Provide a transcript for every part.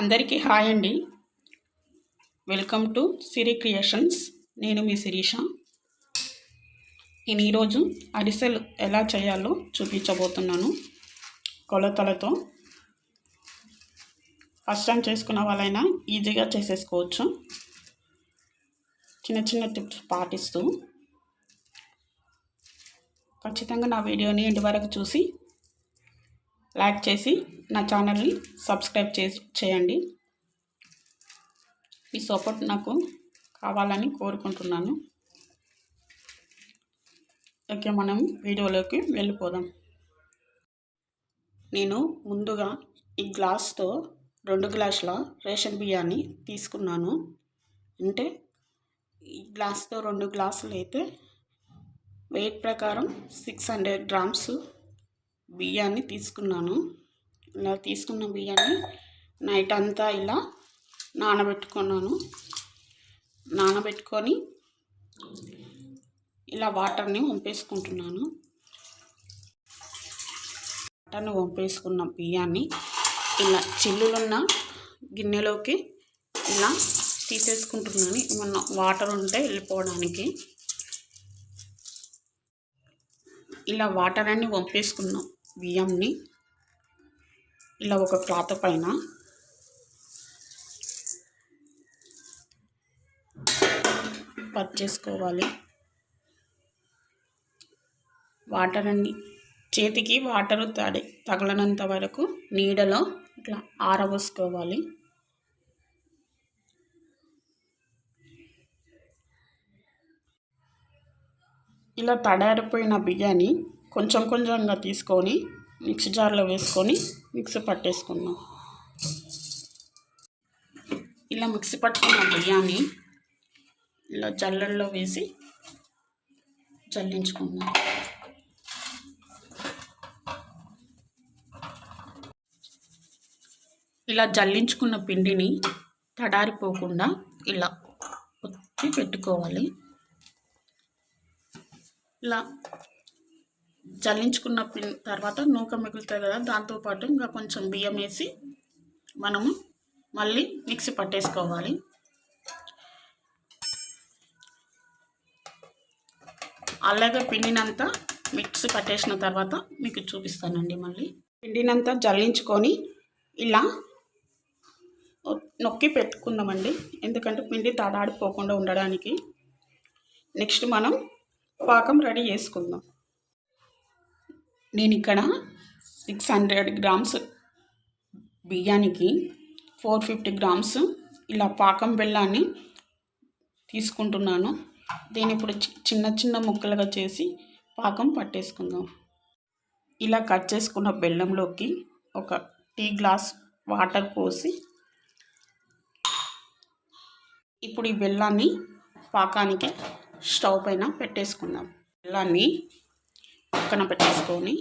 అందరికీ హాయ్ అండి. Welcome to Siri creations. నేను మీ శిరీష. నేను ఈరోజు అరిసెలు ఎలా చేయాలో చూపించబోతున్నాను కొలతలతో. ఫస్ట్ టైం చేసుకున్న వాళ్ళైనా ఈజీగా చేసేసుకోవచ్చు, చిన్న చిన్న టిప్స్ పాటిస్తూ. ఖచ్చితంగా నా వీడియోని ఎండ్ వరకు చూసి లైక్ చేసి నా ఛానల్ని సబ్స్క్రైబ్ చేయండి. మీ సపోర్ట్ నాకు కావాలని కోరుకుంటున్నాను. ఓకే, మనం వీడియోలోకి వెళ్ళిపోదాం. నేను ముందుగా ఈ గ్లాస్తో 2 గ్లాసుల రేషన్ బియ్యాన్ని తీసుకున్నాను. అంటే ఈ గ్లాస్తో 2 గ్లాసులు అయితే వెయిట్ ప్రకారం 600 గ్రామ్స్ బియ్యాన్ని తీసుకున్నాను. ఇలా తీసుకున్న బియ్యాన్ని నైట్ అంతా ఇలా నానబెట్టుకొని ఇలా వాటర్ని వంపేసుకుంటున్నాను. వాటర్ని వంపేసుకున్న బియ్యాన్ని ఇలా చిల్లులున్న గిన్నెలోకి ఇలా తీసేసుకుంటున్నాను, ఏమన్నా వాటర్ ఉంటే వెళ్ళిపోవడానికి. ఇలా వాటర్ అన్ని వంపేసుకున్నాం బియ్యంని ఇలా ఒక క్లాత్ పైన పర్చేసుకోవాలి. వాటర్ అన్ని చేతికి వాటర్ తగలనంత వరకు నీడలో ఇట్లా ఆరబోసుకోవాలి. ఇలా తడారిపోయిన బియ్యాన్ని కొంచెం కొంచెంగా తీసుకొని మిక్సీ జార్లో వేసుకొని మిక్సీ పట్టేసుకున్నాం. ఇలా మిక్సీ పట్టుకున్న బియ్యాన్ని ఇలా జల్లెడలో వేసి జల్లించుకుందాం. ఇలా జల్లించుకున్న పిండిని తడారిపోకుండా ఇలా ఒత్తి పెట్టుకోవాలి. ఇలా జల్లించుకున్న తర్వాత నూక మిగులుతుంది కదా, దాంతోపాటు ఇంకా కొంచెం బియ్యం వేసి మనము మళ్ళీ మిక్సీ పట్టేసుకోవాలి. అలాగే పిండినంతా మిక్సీ పట్టేసిన తర్వాత మీకు చూపిస్తానండి. మళ్ళీ పిండినంతా జల్లించుకొని ఇలా నొక్కి పెట్టుకుందామండి, ఎందుకంటే పిండి తడాడిపోకుండా ఉండడానికి. నెక్స్ట్ మనం పాకం రెడీ చేసుకుందాం. నేను ఇక్కడ 600 గ్రామ్స్ బియ్యానికి 450 గ్రామ్స్ ఇలా పాకం బెల్లాన్ని తీసుకుంటున్నాను. దీన్ని ఇప్పుడు చిన్న చిన్న ముక్కలుగా చేసి పాకం పట్టేసుకుందాం. ఇలా కట్ చేసుకున్న బెల్లంలోకి ఒక టీ గ్లాస్ వాటర్ పోసి ఇప్పుడు ఈ బెల్లాన్ని పాకానికి స్టవ్ పైన పెట్టేసుకుందాం. బెల్లాన్ని పక్కన పెట్టేసుకొని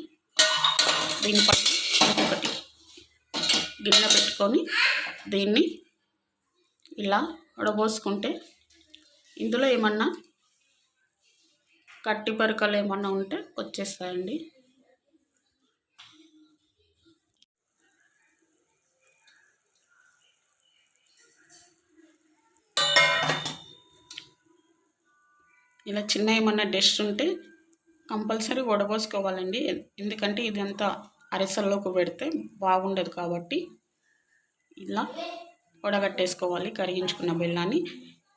దీనిపై ఇంకొకటి గిన్నె పెట్టుకొని దీన్ని ఇలా వడబోసుకుంటే ఇందులో ఏమన్నా కట్టి పరకలు ఏమన్నా ఉంటే వచ్చేస్తాయండి. ఇలా చిన్న ఏమన్నా డస్ట్ ఉంటే కంపల్సరీ వడబోసుకోవాలండి, ఎందుకంటే ఇదంతా అరిసెల్లోకి పెడితే బాగుండదు కాబట్టి ఇలా వడగట్టేసుకోవాలి కరిగించుకున్న బెల్లాన్ని.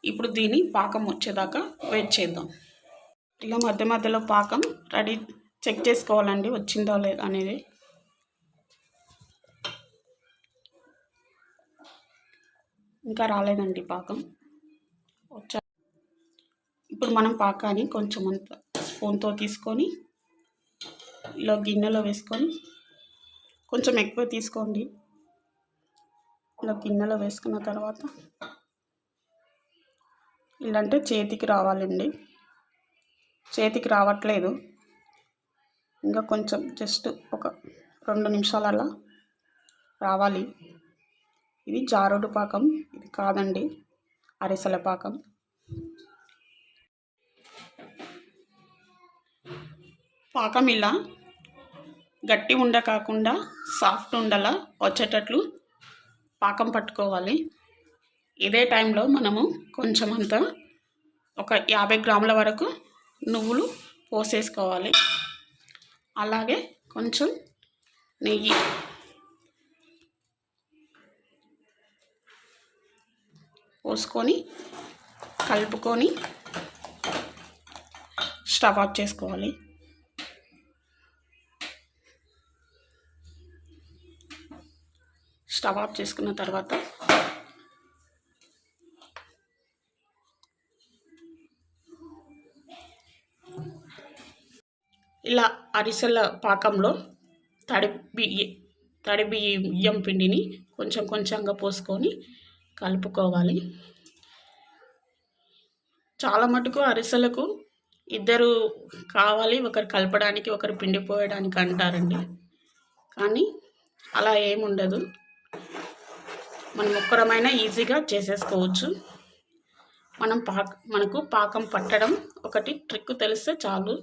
ఇప్పుడు దీన్ని పాకం వచ్చేదాకా వెయిట్ చేద్దాం. ఇలా మధ్య మధ్యలో పాకం రెడీ చెక్ చేసుకోవాలండి, వచ్చిందో లేదా అనేది. ఇంకా రాలేదండి పాకం, వచ్చా. ఇప్పుడు మనం పాకాన్ని కొంచెం అంత స్పూన్తో తీసుకొని ఇలా గిన్నెలో వేసుకొని, కొంచెం ఎక్కువ తీసుకోండి. ఇలా గిన్నెలో వేసుకున్న తర్వాత ఇలాంటే చేతికి రావాలండి, చేతికి రావట్లేదు. ఇంకా కొంచెం జస్ట్ ఒక 2 నిమిషాలు అలా రావాలి. ఇది జారుడు పాకం, ఇది కాదండి అరిసెల పాకం. పాకం ఇలా గట్టి ఉండ కాకుండా సాఫ్ట్ ఉండలా వచ్చేటట్లు పాకం పట్టుకోవాలి. ఇదే టైంలో మనము కొంచెం అంతా ఒక 50 గ్రాముల వరకు నువ్వులు పోసేసుకోవాలి. అలాగే కొంచెం నెయ్యి పోసుకొని కలుపుకొని స్టవ్ ఆఫ్ చేసుకోవాలి. స్టవ్ ఆఫ్ చేసుకున్న తర్వాత ఇలా అరిసెల పాకంలో తడి బియ్యం పిండిని కొంచెం కొంచెంగా పోసుకొని కలుపుకోవాలి. చాలా మటుకు అరిసెలకు ఇద్దరు కావాలి, ఒకరు కలపడానికి ఒకరు పిండి పోయడానికి అంటారండి. కానీ అలా ఏముండదు, మనం ఒక్కరమైనా ఈజీగా చేసేసుకోవచ్చు. మనకు పాకం పట్టడం ఒకటి ట్రిక్ తెలిస్తే చాలు.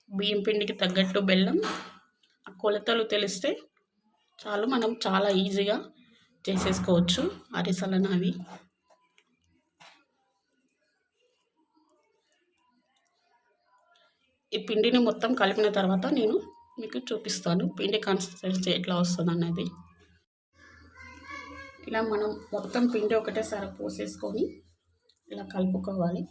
బియ్యం పిండికి తగ్గట్టు బెల్లం కొలతలు తెలిస్తే చాలు, మనం చాలా ఈజీగా చేసేసుకోవచ్చు అరిసెలను. అవి ఈ పిండిని మొత్తం కలిపిన తర్వాత నేను మీకు చూపిస్తాను పిండి కన్సిస్టెన్సీ ఎట్లా వస్తుంది అన్నది. ఇలా మనం మొత్తం పిండి ఒకటేసారి పోసేసుకొని ఇలా కలుపుకోవాలి.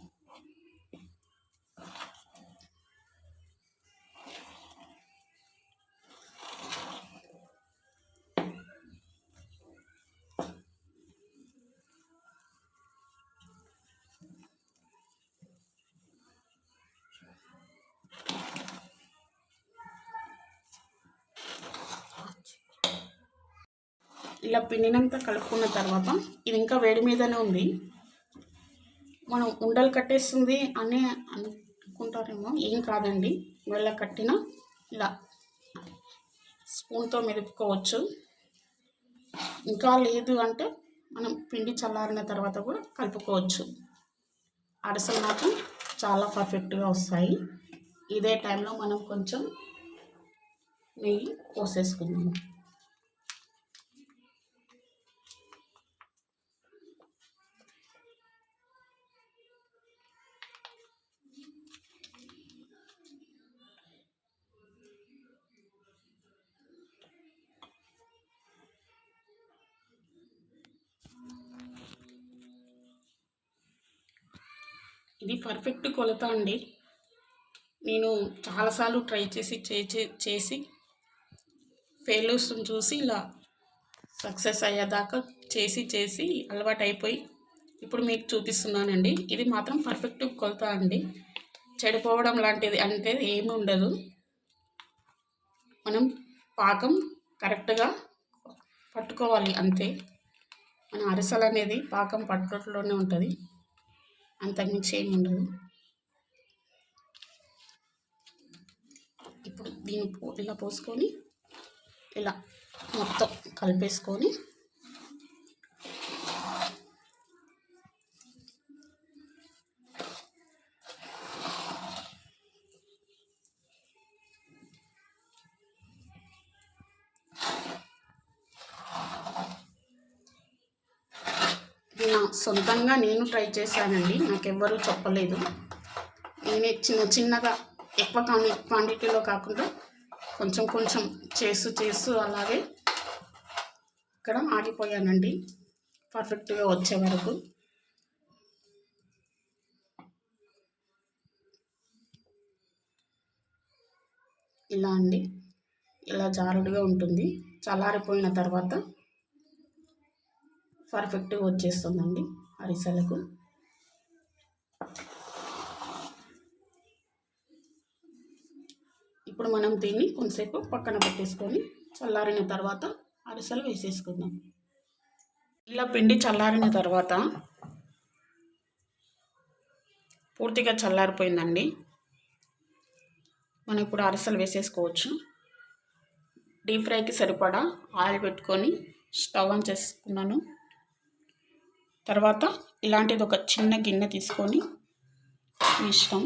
ఇలా పిండినంతా కలుపుకున్న తర్వాత ఇది ఇంకా వేడి మీదనే ఉంది, మనం ఉండలు కట్టేస్తుంది అని అనుకుంటారేమో. ఏం కాదండి, వెళ్ళ కట్టిన ఇలా స్పూన్తో మెదుపుకోవచ్చు. ఇంకా లేదు అంటే మనం పిండి చల్లారిన తర్వాత కూడా కలుపుకోవచ్చు. అరిసెలు మాత్రం చాలా పర్ఫెక్ట్గా వస్తాయి. ఇదే టైంలో మనం కొంచెం నెయ్యి పోసేసుకుందాము. ఇది పర్ఫెక్ట్ కొలత అండి. నేను చాలాసార్లు ట్రై చేసి ఫెయిల్యూర్స్ని చూసి ఇలా సక్సెస్ అయ్యేదాకా చేసి అలవాటు అయిపోయి ఇప్పుడు మీకు చూపిస్తున్నానండి. ఇది మాత్రం పర్ఫెక్ట్ కొలత అండి, చెడిపోవడం లాంటిది అంటే ఏమి ఉండదు. మనం పాకం కరెక్ట్గా పట్టుకోవాలి అంతే. మన అరిసెలు అనేది పాకం పట్టుకోవడంలోనే ఉంటుంది, అంతకుమించి ఏమి ఉండదు. ఇప్పుడు దీన్ని ఇలా పోసుకొని ఇలా మొత్తం కలిపేసుకొని సొంతంగా నేను ట్రై చేశానండి, నాకెవ్వరూ చెప్పలేదు. నేనే చిన్నగా ఎక్కువ క్వాంటిటీలో కాకుండా కొంచెం చేస్తూ అలాగే ఇక్కడ ఆగిపోయానండి పర్ఫెక్ట్గా వచ్చే వరకు. ఇలా అండి, ఇలా జారుడుగా ఉంటుంది. చల్లారిపోయిన తర్వాత పర్ఫెక్ట్గా వచ్చేస్తుందండి అరిసెలకు. ఇప్పుడు మనం దీన్ని కొంతసేపు పక్కన పెట్టేసుకొని చల్లారిన తర్వాత అరిసెలు వేసేసుకుందాం. ఇలా పిండి చల్లారిన తర్వాత పూర్తిగా చల్లారిపోయిందండి. మనం ఇప్పుడు అరిసెలు వేసేసుకోవచ్చు. డీప్ ఫ్రైకి సరిపడా ఆయిల్ పెట్టుకొని స్టవ్ ఆన్ చేసుకున్నాను. తర్వాత ఇలాంటిది ఒక చిన్న గిన్నె తీసుకొని మీ ఇష్టం,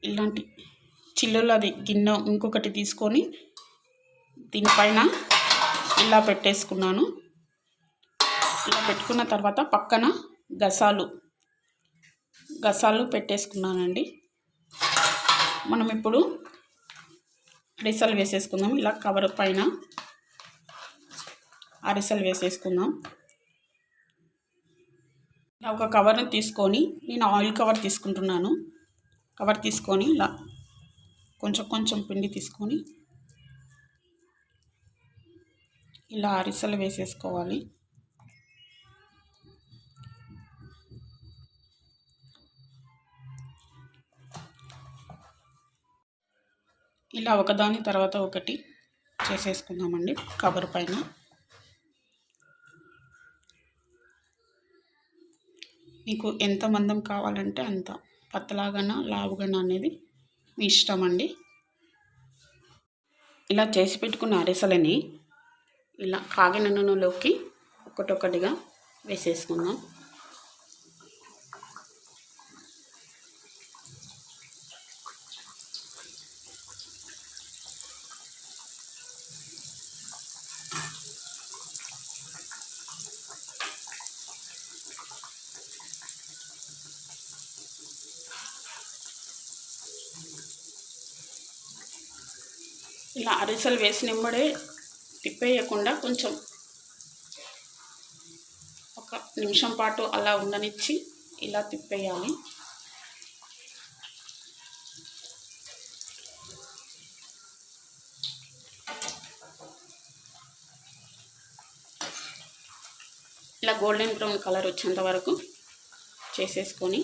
ఇలాంటి చిల్లులది గిన్నె ఇంకొకటి తీసుకొని దీనిపైన ఇలా పెట్టేసుకున్నాను. ఇలా పెట్టుకున్న తర్వాత పక్కన గసాలు పెట్టేసుకున్నానండి. మనం ఇప్పుడు అరిసెలు వేసేసుకుందాం. ఇలా కవర్ పైన అరిసెలు వేసేసుకుందాం. ఇలా ఒక కవర్ని తీసుకొని, నేను ఆయిల్ కవర్ తీసుకుంటున్నాను. కవర్ తీసుకొని ఇలా కొంచెం పిండి తీసుకొని ఇలా అరిసెలు వేసేసుకోవాలి. ఇలా ఒకదాని తర్వాత ఒకటి చేసేసుకుందామండి కవర్ పైన. మీకు ఎంత మందం కావాలంటే అంత, పతలాగానా లావుగానా అనేది మీ ఇష్టం అండి. ఇలా చేసి పెట్టుకున్న అరిసెలని ఇలా కాగిన నూనెలోకి ఒకటొకటిగా వేసేసుకుందాం. ఇలా అరిసెలు వేసినప్పుడే తిప్పేయకుండా కొంచెం ఒక నిమిషం పాటు అలా ఉండనిచ్చి ఇలా తిప్పేయాలి. ఇలా గోల్డెన్ బ్రౌన్ కలర్ వచ్చేంత వరకు చేసేసుకొని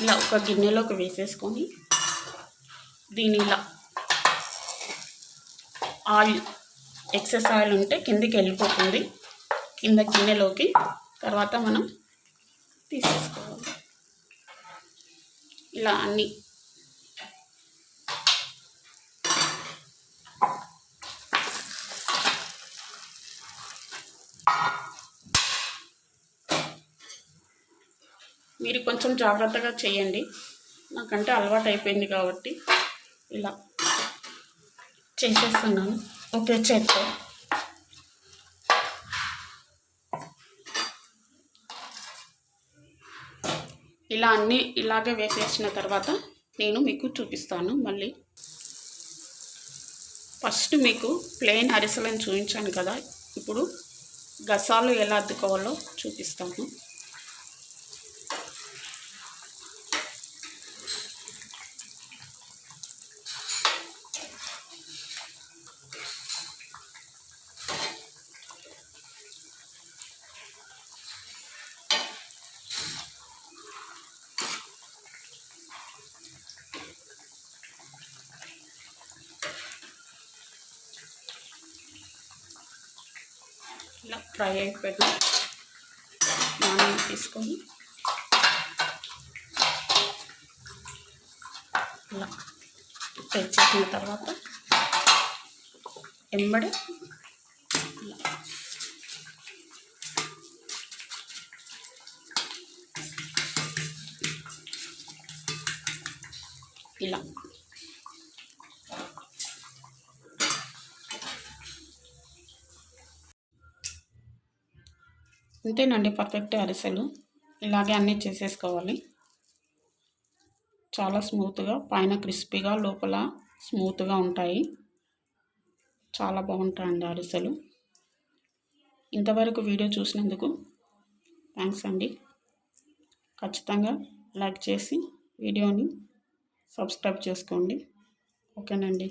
ఇలా ఒక గిన్నెలోకి వేసేసుకొని దీని ఇలా ఆయిల్, ఎక్సెస్ ఆయిల్ ఉంటే కిందికి వెళ్ళిపోతుంది కింద గిన్నెలోకి. తర్వాత మనం తీసేసుకోవాలి. ఇలా అన్నీ మీరు కొంచెం జాగ్రత్తగా చేయండి. నాకంటే అలవాటు అయిపోయింది కాబట్టి ఇలా చేసేస్తున్నాను ఒకే చేత్తో. ఇలా అన్నీ ఇలాగే వేసేసిన తర్వాత నేను మీకు చూపిస్తాను. మళ్ళీ ఫస్ట్ మీకు ప్లెయిన్ అరిసెలను చూపించాను కదా, ఇప్పుడు గసాలు ఎలా అద్దుకోవాలో చూపిస్తాను. ఇలా ఫ్రై అయిపోయిన ఆనియన్ తీసుకొని ఇలా ఫ్రై చేసిన తర్వాత ఎంబడే ఇలా అంతేనండి, పర్ఫెక్ట్ అరిసెలు. ఇలాగే అన్నీ చేసేసుకోవాలి. చాలా స్మూత్గా, పైన క్రిస్పీగా, లోపల స్మూత్గా ఉంటాయి. చాలా బాగుంటాయండి అరిసెలు. ఇంతవరకు వీడియో చూసినందుకు థ్యాంక్స్ అండి. ఖచ్చితంగా లైక్ చేసి వీడియోని సబ్స్క్రైబ్ చేసుకోండి. ఓకేనండి.